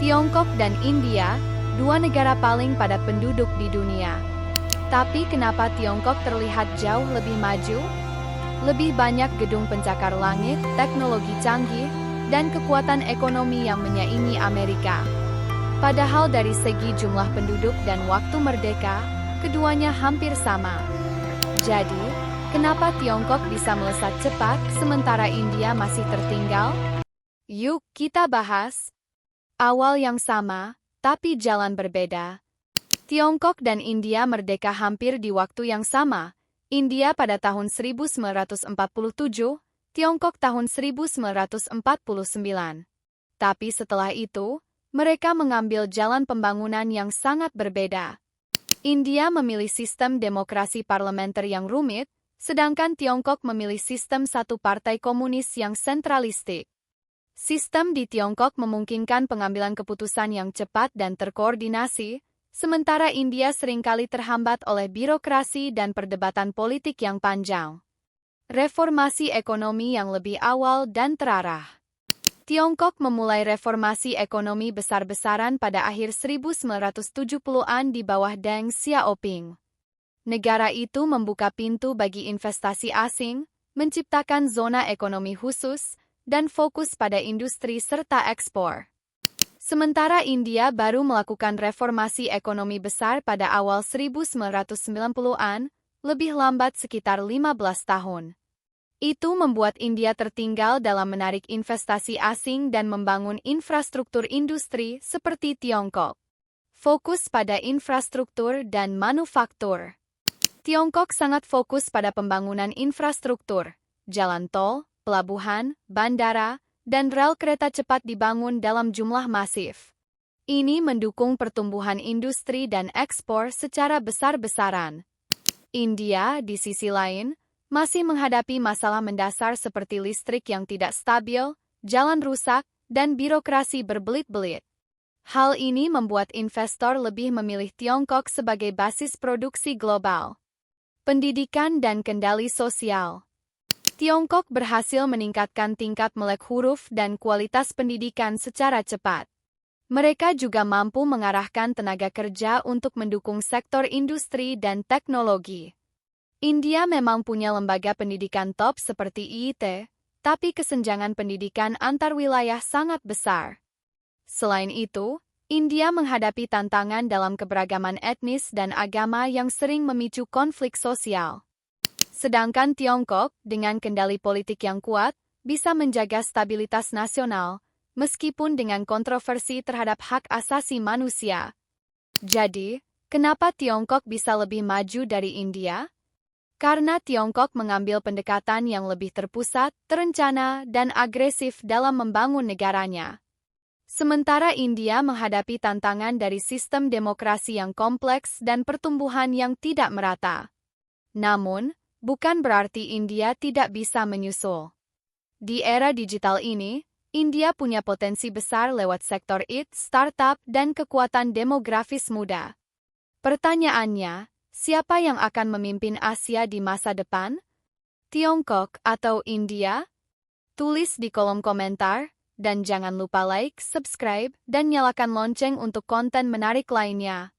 Tiongkok dan India, dua negara paling padat penduduk di dunia. Tapi kenapa Tiongkok terlihat jauh lebih maju? Lebih banyak gedung pencakar langit, teknologi canggih, dan kekuatan ekonomi yang menyaingi Amerika. Padahal dari segi jumlah penduduk dan waktu merdeka, keduanya hampir sama. Jadi, kenapa Tiongkok bisa melesat cepat sementara India masih tertinggal? Yuk kita bahas. Awal yang sama, tapi jalan berbeda. Tiongkok dan India merdeka hampir di waktu yang sama. India pada tahun 1947, Tiongkok tahun 1949. Tapi setelah itu, mereka mengambil jalan pembangunan yang sangat berbeda. India memilih sistem demokrasi parlementer yang rumit, sedangkan Tiongkok memilih sistem satu partai komunis yang sentralistik. Sistem di Tiongkok memungkinkan pengambilan keputusan yang cepat dan terkoordinasi, sementara India seringkali terhambat oleh birokrasi dan perdebatan politik yang panjang. Reformasi ekonomi yang lebih awal dan terarah. Tiongkok memulai reformasi ekonomi besar-besaran pada akhir 1970-an di bawah Deng Xiaoping. Negara itu membuka pintu bagi investasi asing, menciptakan zona ekonomi khusus, dan fokus pada industri serta ekspor. Sementara India baru melakukan reformasi ekonomi besar pada awal 1990-an, lebih lambat sekitar 15 tahun. Itu membuat India tertinggal dalam menarik investasi asing dan membangun infrastruktur industri seperti Tiongkok. Fokus pada infrastruktur dan manufaktur. Tiongkok sangat fokus pada pembangunan infrastruktur, jalan tol, pelabuhan, bandara, dan rel kereta cepat dibangun dalam jumlah masif. Ini mendukung pertumbuhan industri dan ekspor secara besar-besaran. India, di sisi lain, masih menghadapi masalah mendasar seperti listrik yang tidak stabil, jalan rusak, dan birokrasi berbelit-belit. Hal ini membuat investor lebih memilih Tiongkok sebagai basis produksi global. Pendidikan dan kendali sosial. Tiongkok berhasil meningkatkan tingkat melek huruf dan kualitas pendidikan secara cepat. Mereka juga mampu mengarahkan tenaga kerja untuk mendukung sektor industri dan teknologi. India memang punya lembaga pendidikan top seperti IIT, tapi kesenjangan pendidikan antar wilayah sangat besar. Selain itu, India menghadapi tantangan dalam keberagaman etnis dan agama yang sering memicu konflik sosial. Sedangkan Tiongkok, dengan kendali politik yang kuat, bisa menjaga stabilitas nasional, meskipun dengan kontroversi terhadap hak asasi manusia. Jadi, kenapa Tiongkok bisa lebih maju dari India? Karena Tiongkok mengambil pendekatan yang lebih terpusat, terencana, dan agresif dalam membangun negaranya. Sementara India menghadapi tantangan dari sistem demokrasi yang kompleks dan pertumbuhan yang tidak merata. Namun, bukan berarti India tidak bisa menyusul. Di era digital ini, India punya potensi besar lewat sektor IT, startup, dan kekuatan demografis muda. Pertanyaannya, siapa yang akan memimpin Asia di masa depan? Tiongkok atau India? Tulis di kolom komentar, dan jangan lupa like, subscribe, dan nyalakan lonceng untuk konten menarik lainnya.